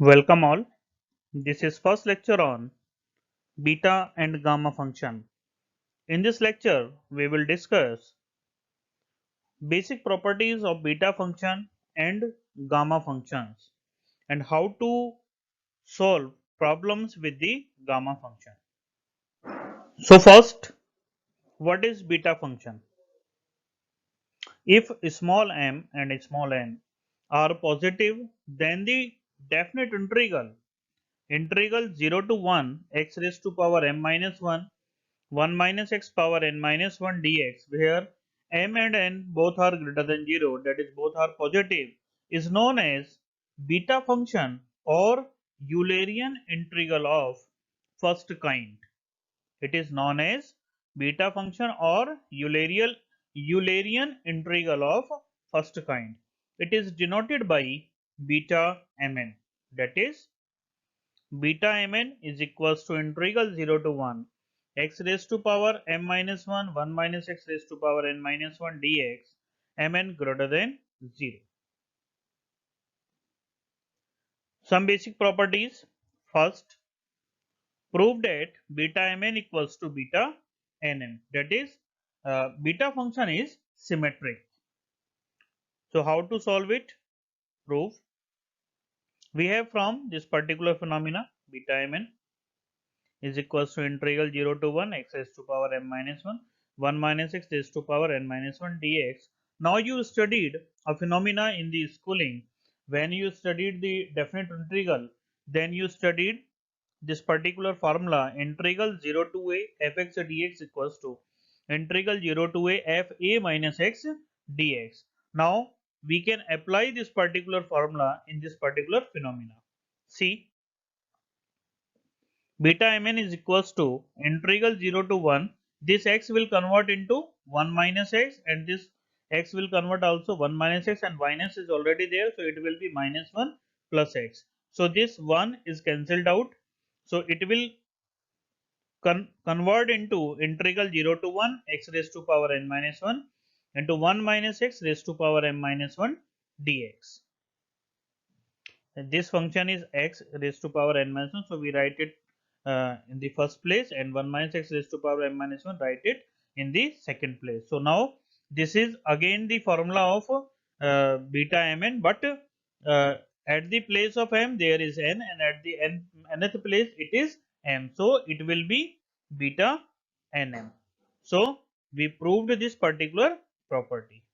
Welcome all. This is first lecture on beta and gamma function. In this lecture, we will discuss basic properties of beta function and gamma functions and how to solve problems with the gamma function. So first, what is beta function? If small m and small n are positive, then the definite integral 0 to 1 x raised to power m minus 1 minus x power n minus 1 dx, where m and n both are greater than 0, that is both are positive, is known as beta function or Eulerian integral of first kind. It is known as beta function or Eulerian integral of first kind. It is denoted by beta mn, that is beta mn is equals to integral 0 to 1 x raised to power m minus 1 minus x raised to power n minus 1 dx, mn greater than 0. Some basic properties. First, prove that beta mn equals to beta nm, that is beta function is symmetric. So how to solve it? Prove. We have from this particular phenomena beta mn is equals to integral 0 to 1 x raised to power m minus 1 minus x raised to power n minus 1 dx. Now you studied a phenomena in the schooling. When you studied the definite integral, then you studied this particular formula integral 0 to a fx dx equals to integral 0 to a f a minus x dx. Now we can apply this particular formula in this particular phenomena. See, beta mn is equals to integral 0 to 1, this x will convert into 1 minus x and this x will convert also 1 minus x, and minus is already there, so it will be minus 1 plus x. So this 1 is cancelled out, so it will convert into integral 0 to 1 x raised to power n minus 1 into 1 minus x raised to power m minus 1 dx. And this function is x raised to power n minus 1, so we write it in the first place, and 1 minus x raised to power m minus 1 write it in the second place. So now this is again the formula of beta mn, but at the place of m there is n, and at the nth place it is m, so it will be beta nm. So we proved this particular property.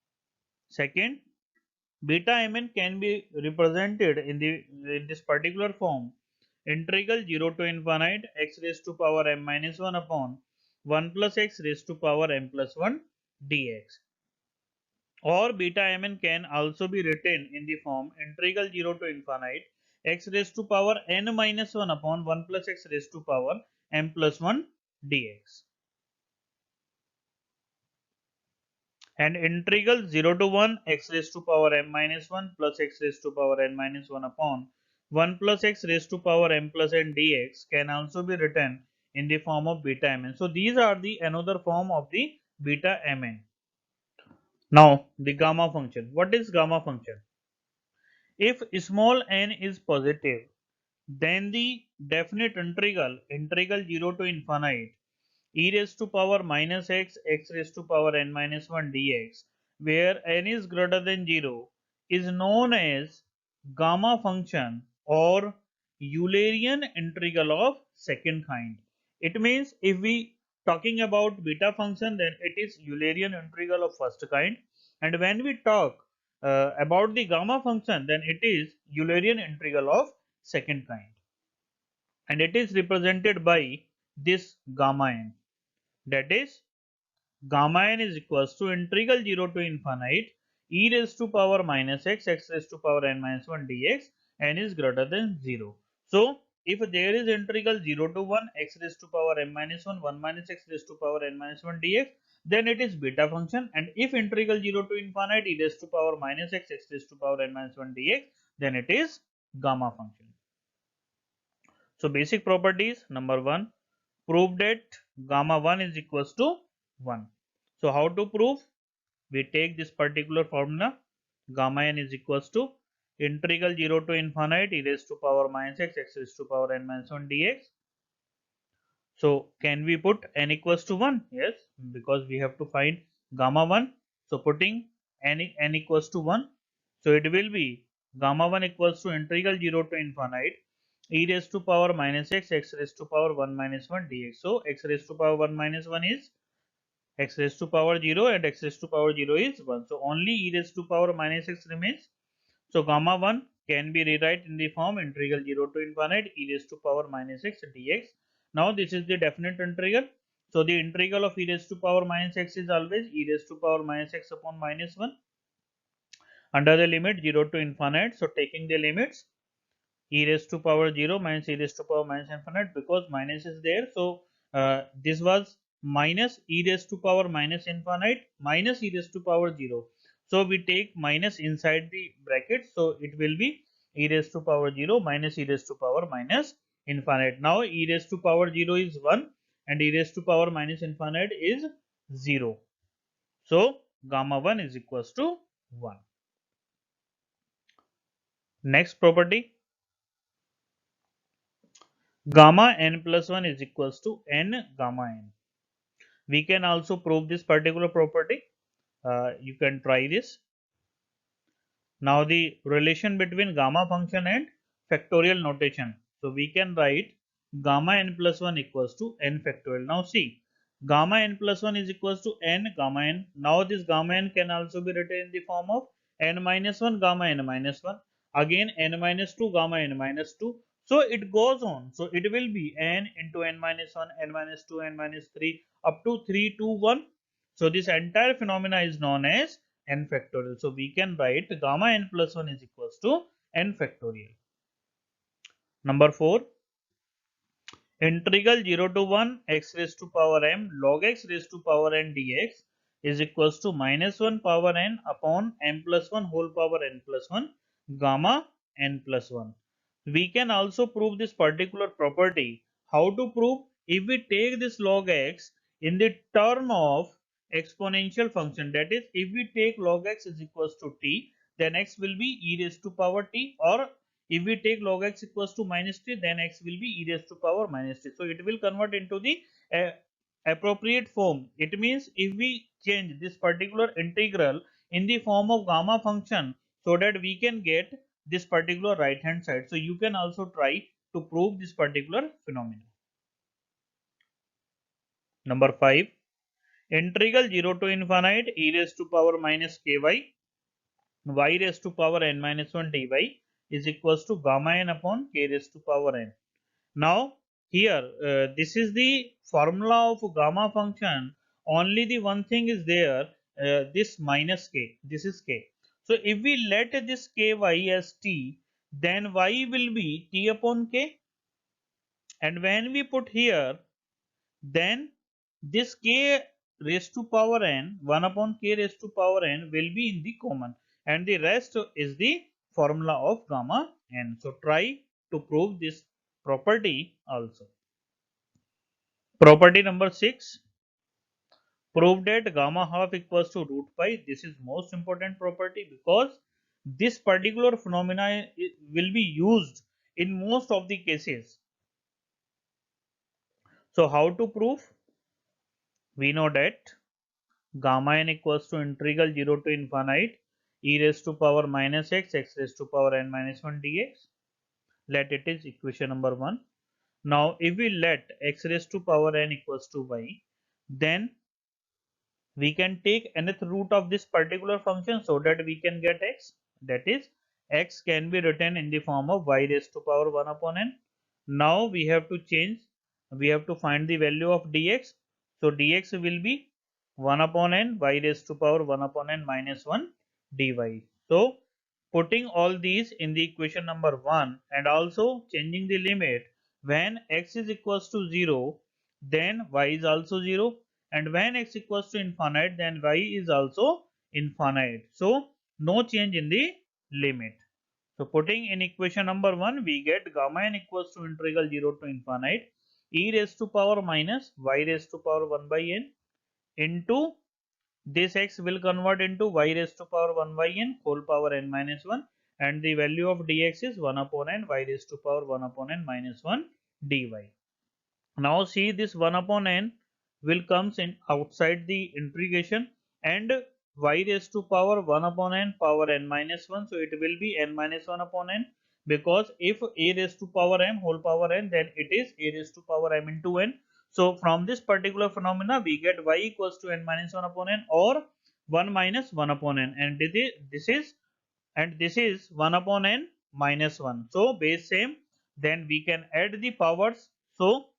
Second, beta mn can be represented in this particular form integral 0 to infinite x raised to power m minus 1 upon 1 plus x raised to power m plus 1 dx, or beta mn can also be written in the form integral 0 to infinite x raised to power n minus 1 upon 1 plus x raised to power m plus 1 dx, and integral 0 to 1 x raised to power m minus 1 plus x raised to power n minus 1 upon 1 plus x raised to power m plus n dx can also be written in the form of beta mn. So these are the another form of the beta mn. Now the gamma function. What is gamma function? If small n is positive, then the definite integral 0 to infinite e raised to power minus x x raised to power n minus 1 dx, where n is greater than 0, is known as gamma function or Eulerian integral of second kind. It means if we talking about beta function, then it is Eulerian integral of first kind, and when we talk about the gamma function, then it is Eulerian integral of second kind, and it is represented by this gamma n, that is gamma n is equals to integral 0 to infinite e raised to power minus x x raised to power n minus 1 dx, n is greater than 0. So if there is integral 0 to 1 x raised to power m minus 1 1 minus x raised to power n minus 1 dx, then it is beta function, and if integral 0 to infinite e raised to power minus x x raised to power n minus 1 dx, then it is gamma function. So basic properties. Number 1, prove that gamma 1 is equals to 1. So how to prove? We take this particular formula gamma n is equals to integral 0 to infinite e raised to power minus x, x raised to power n minus 1 dx. So can we put n equals to 1? Yes, because we have to find gamma 1. So putting n equals to 1. So it will be gamma 1 equals to integral 0 to infinite e raised to power minus x, x raised to power 1 minus 1 dx. So x raised to power 1 minus 1 is x raised to power 0 and x raised to power 0 is 1. So only e raised to power minus x remains. So gamma 1 can be rewrite in the form integral 0 to infinite e raised to power minus x dx. Now this is the definite integral. So the integral of e raised to power minus x is always e raised to power minus x upon minus 1 under the limit 0 to infinite. So taking the limits e raised to power 0 minus e raised to power minus infinite, because minus is there. So this was minus e raised to power minus infinite minus e raised to power 0. So we take minus inside the bracket. So it will be e raised to power 0 minus e raised to power minus infinite. Now e raised to power 0 is 1 and e raised to power minus infinite is 0. So gamma 1 is equals to 1. Next property, gamma n plus 1 is equals to n gamma n. We can also prove this particular property. You can try this. Now the relation between gamma function and factorial notation. So we can write gamma n plus 1 equals to n factorial. Now see, gamma n plus 1 is equals to n gamma n. Now this gamma n can also be written in the form of n minus 1 gamma n minus 1. Again n minus 2 gamma n minus 2. So it goes on. So it will be n into n minus 1, n minus 2, n minus 3 up to 3 to 1. So this entire phenomena is known as n factorial. So we can write gamma n plus 1 is equals to n factorial. Number 4, integral 0 to 1 x raised to power m log x raised to power n dx is equals to minus 1 power n upon m plus 1 whole power n plus 1 gamma n plus 1. We can also prove this particular property. How to prove? If we take this log x in the term of exponential function, that is, if we take log x is equals to t, then x will be e raised to power t, or if we take log x equals to minus t, then x will be e raised to power minus t. So it will convert into the appropriate form. It means if we change this particular integral in the form of gamma function, so that we can get this particular right hand side. So you can also try to prove this particular phenomenon. Number 5, integral 0 to infinite e raised to power minus ky y raised to power n minus 1 dy is equals to gamma n upon k raised to power n. Now here this is the formula of gamma function. Only the one thing is there, this minus k, this is k. So if we let this ky as t, then y will be t upon k, and when we put here, then this k raised to power n 1 upon k raised to power n will be in the common, and the rest is the formula of gamma n. So try to prove this property also. Property number 6, prove that gamma half equals to root pi. This is most important property because this particular phenomena will be used in most of the cases. So how to prove? We know that gamma n equals to integral 0 to infinite e raised to power minus x, x raised to power n minus 1 dx. Let it is equation number 1. Now if we let x raised to power n equals to y, then we can take nth root of this particular function so that we can get x. That is, x can be written in the form of y raised to power 1 upon n. Now we have to change, we have to find the value of dx. So dx will be 1 upon n y raised to power 1 upon n minus 1 dy. So putting all these in the equation number 1 and also changing the limit, when x is equals to 0, then y is also 0, and when x equals to infinite, then y is also infinite. So no change in the limit. So putting in equation number 1, we get gamma n equals to integral 0 to infinite e raised to power minus y raised to power 1 by n into this x will convert into y raised to power 1 by n whole power n minus 1, and the value of dx is 1 upon n y raised to power 1 upon n minus 1 dy. Now see, this 1 upon n will comes in outside the integration, and y raised to power 1 upon n power n minus 1, so it will be n minus 1 upon n, because if a raised to power m whole power n, then it is a raised to power m into n. So from this particular phenomena we get y equals to n minus 1 upon n or 1 minus 1 upon n, and this is 1 upon n minus 1. So base same, then we can add the powers. So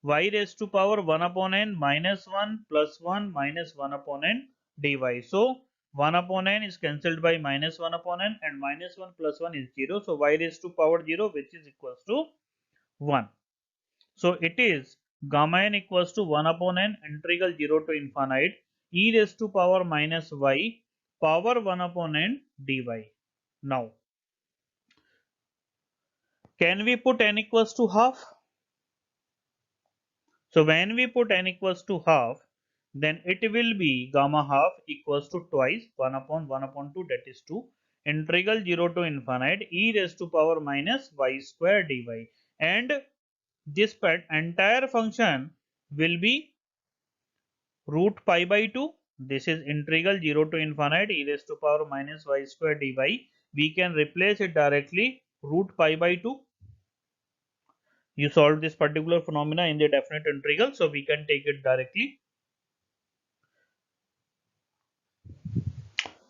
y raised to power 1 upon n minus 1 plus 1 minus 1 upon n dy. So 1 upon n is cancelled by minus 1 upon n, and minus 1 plus 1 is 0. So y raised to power 0, which is equals to 1. So it is gamma n equals to 1 upon n integral 0 to infinite e raised to power minus y power 1 upon n dy. Now can we put n equals to half? So when we put n equals to half, then it will be gamma half equals to twice 1 upon 1 upon 2, that is 2, integral 0 to infinite e raised to power minus y square dy, and this entire function will be root pi by 2. This is integral 0 to infinite e raised to power minus y square dy. We can replace it directly root pi by 2. You solve this particular phenomena in the definite integral, so we can take it directly.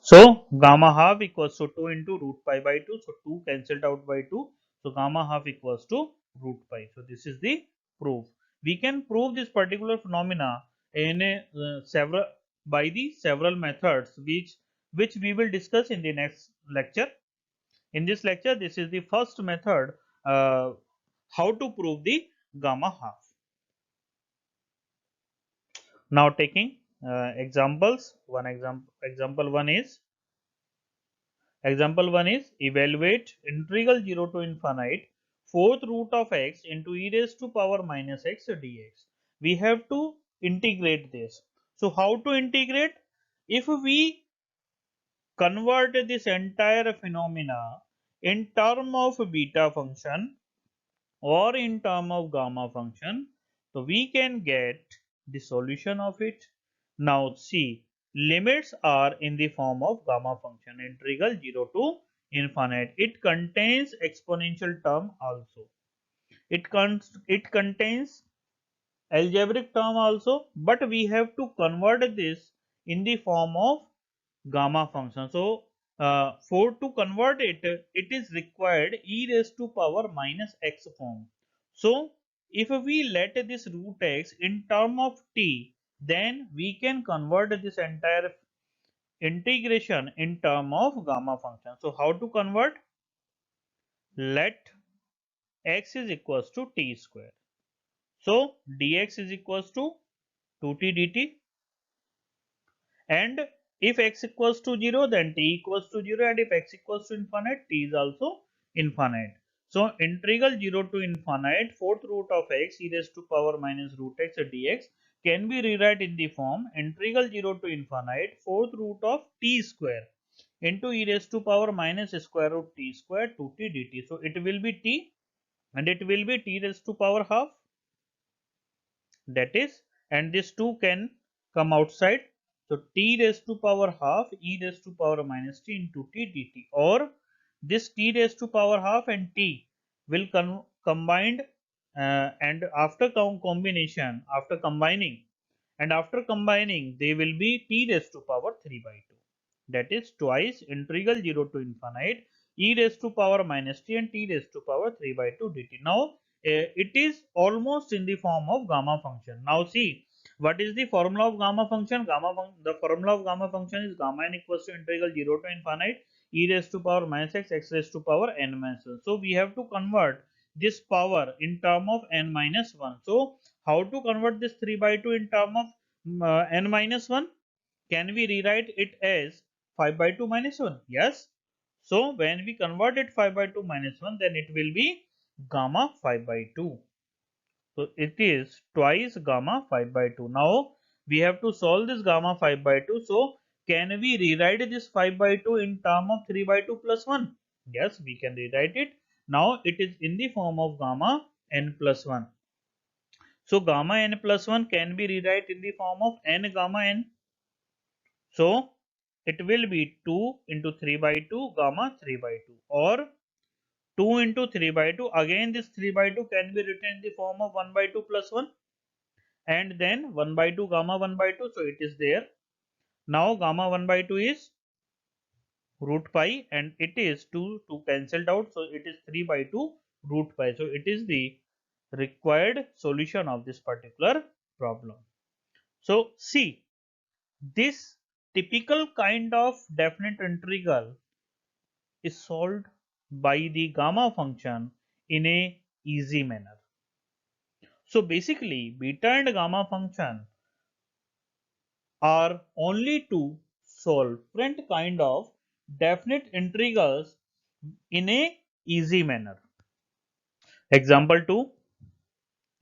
So gamma half equals to 2 into root pi by 2. So 2 cancelled out by 2. So gamma half equals to root pi. So this is the proof. We can prove this particular phenomena in several by the several methods which we will discuss in the next lecture. In this lecture, this is the first method, how to prove the gamma half. Now taking examples. Example one is evaluate integral 0 to infinite fourth root of x into e raised to power minus x dx. We have to integrate this. So how to integrate? If we convert this entire phenomena in term of beta function or in term of gamma function, so we can get the solution of it. Now see, limits are in the form of gamma function, integral 0 to infinite. It contains exponential term also. It contains algebraic term also, but we have to convert this in the form of gamma function. So for to convert it, it is required e raised to power minus x form. So if we let this root x in term of t, then we can convert this entire integration in term of gamma function. So how to convert? Let x is equals to t square. So dx is equals to 2t dt, and if x equals to 0, then t equals to 0, and if x equals to infinite, t is also infinite. So integral 0 to infinite fourth root of x e raised to power minus root x dx can be rewrite in the form integral 0 to infinite fourth root of t square into e raised to power minus square root t square 2t dt. So it will be t, and it will be t raised to power half, that is, and this 2 can come outside. So t raised to power half e raised to power minus t into t dt, or this t raised to power half and t will combined, and after combining they will be t raised to power 3 by 2, that is twice integral 0 to infinite e raised to power minus t and t raised to power 3 by 2 dt. Now it is almost in the form of gamma function. Now see, what is the formula of gamma function? The formula of gamma function is gamma n equals to integral 0 to infinite e raised to power minus x raised to power n minus 1. So we have to convert this power in term of n minus 1. So how to convert this 3 by 2 in term of n minus 1? Can we rewrite it as 5 by 2 minus 1? Yes. So when we convert it 5 by 2 minus 1, then it will be gamma 5 by 2. So it is twice gamma 5 by 2. Now we have to solve this gamma 5 by 2. So can we rewrite this 5 by 2 in term of 3 by 2 plus 1? Yes, we can rewrite it. Now it is in the form of gamma n plus 1. So gamma n plus 1 can be rewrite in the form of n gamma n. So it will be 2 into 3 by 2 gamma 3 by 2, or 2 into 3 by 2. Again this 3 by 2 can be written in the form of 1 by 2 plus 1, and then 1 by 2 gamma 1 by 2. So it is there. Now gamma 1 by 2 is root pi, and it is 2 cancelled out, so it is 3 by 2 root pi. So it is the required solution of this particular problem. So see, this typical kind of definite integral is solved by the gamma function in a easy manner. So basically beta and gamma function are only to solve different kind of definite integrals in a easy manner. Example 2,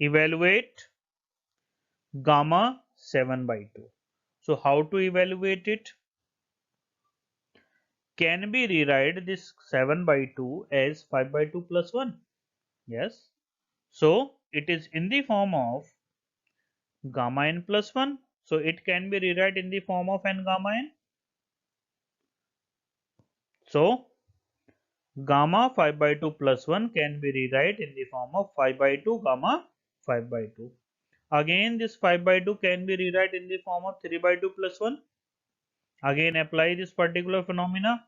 evaluate gamma 7 by 2. So how to evaluate it? Can we rewrite this 7 by 2 as 5 by 2 plus 1? Yes. So it is in the form of gamma n plus 1. So it can be rewrite in the form of n gamma n. So gamma 5 by 2 plus 1 can be rewrite in the form of 5 by 2 gamma 5 by 2. Again this 5 by 2 can be rewrite in the form of 3 by 2 plus 1. Again apply this particular phenomena.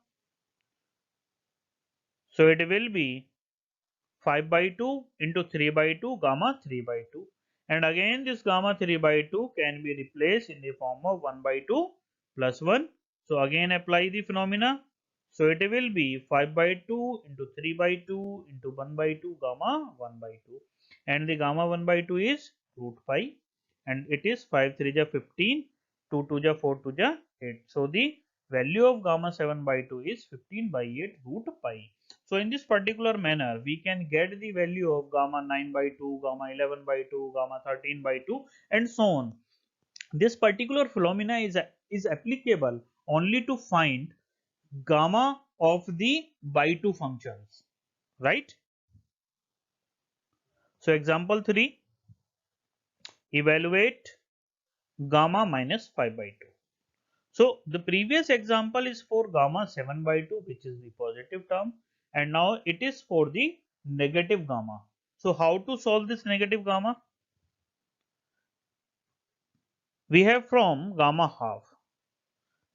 So it will be 5 by 2 into 3 by 2 gamma 3 by 2, and again this gamma 3 by 2 can be replaced in the form of 1 by 2 plus 1. So again apply the phenomena. So it will be 5 by 2 into 3 by 2 into 1 by 2 gamma 1 by 2, and the gamma 1 by 2 is root pi, and it is 5 3 ja 15, 2 2 ja 4 2 ja 8. So the value of gamma 7 by 2 is 15 by 8 root pi. So in this particular manner, we can get the value of gamma 9 by 2, gamma 11 by 2, gamma 13 by 2, and so on. This particular phenomena is applicable only to find gamma of the by 2 functions, right? So example 3, evaluate gamma minus 5 by 2. So the previous example is for gamma 7 by 2, which is the positive term, and now it is for the negative gamma. So how to solve this negative gamma? We have from gamma half,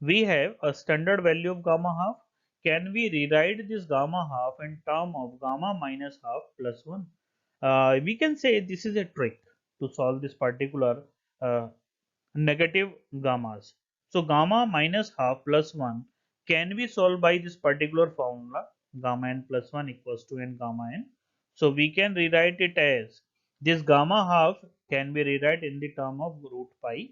we have a standard value of gamma half. Can we rewrite this gamma half in term of gamma minus half plus 1? We can say this is a trick to solve this particular negative gammas. So gamma minus half plus 1 can be solved by this particular formula, gamma n plus 1 equals to n gamma n. So we can rewrite it as this gamma half can be rewrite in the term of root pi,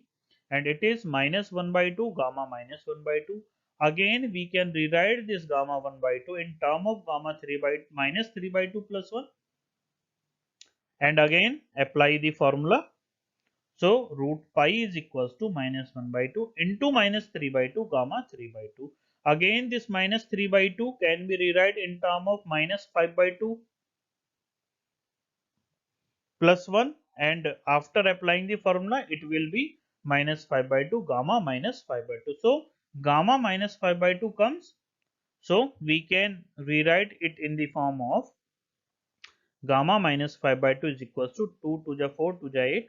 and it is minus 1 by 2 gamma minus 1 by 2. Again we can rewrite this gamma 1 by 2 in term of gamma 3 by minus 3 by 2 plus 1, and again apply the formula. So root pi is equals to minus 1 by 2 into minus 3 by 2 gamma 3 by 2. Again this minus 3 by 2 can be rewrite in term of minus 5 by 2 plus 1, and after applying the formula it will be minus 5 by 2 gamma minus 5 by 2. So gamma minus 5 by 2 comes. So we can rewrite it in the form of gamma minus 5 by 2 is equals to 2 to the 4 to the 8,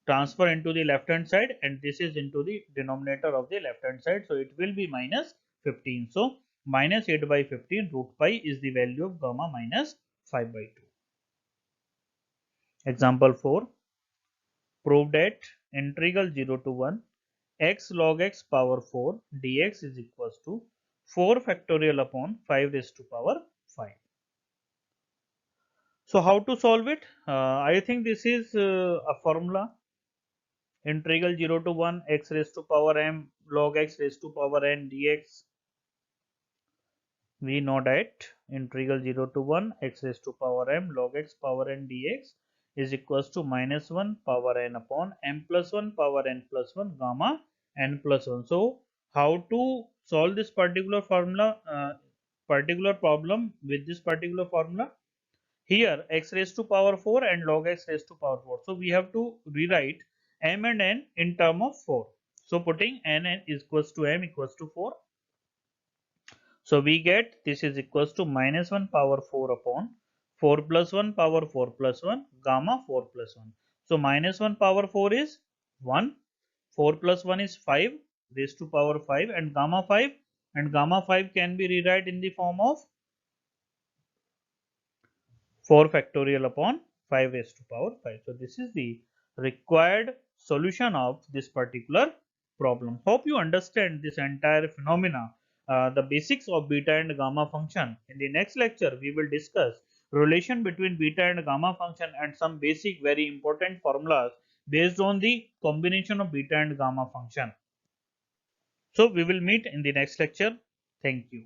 transfer into the left hand side, and this is into the denominator of the left hand side. So it will be minus 15. So minus 8 by 15 root pi is the value of gamma minus 5 by 2. Example 4, prove that integral 0 to 1 x log x power 4 dx is equals to 4 factorial upon 5 raised to power 5. So how to solve it? I think this is a formula, integral 0 to 1 x raised to power m log x raised to power n dx. We know that integral 0 to 1 x raised to power m log x power n dx is equals to minus 1 power n upon m plus 1 power n plus 1 gamma n plus 1. So how to solve this particular formula, particular problem with this particular formula. Here x raised to power 4 and log x raised to power 4. So we have to rewrite m and n in term of 4. So putting n is equals to m equals to 4. So we get this is equals to minus 1 power 4 upon 4 plus 1 power 4 plus 1 gamma 4 plus 1. So minus 1 power 4 is 1, 4 plus 1 is 5 raised to power 5 and gamma 5 can be rewrite in the form of 4 factorial upon 5 raised to power 5. So this is the required solution of this particular problem. Hope you understand this entire phenomena, the basics of beta and gamma function. In the next lecture, we will discuss relation between beta and gamma function and some basic very important formulas based on the combination of beta and gamma function. So we will meet in the next lecture. Thank you.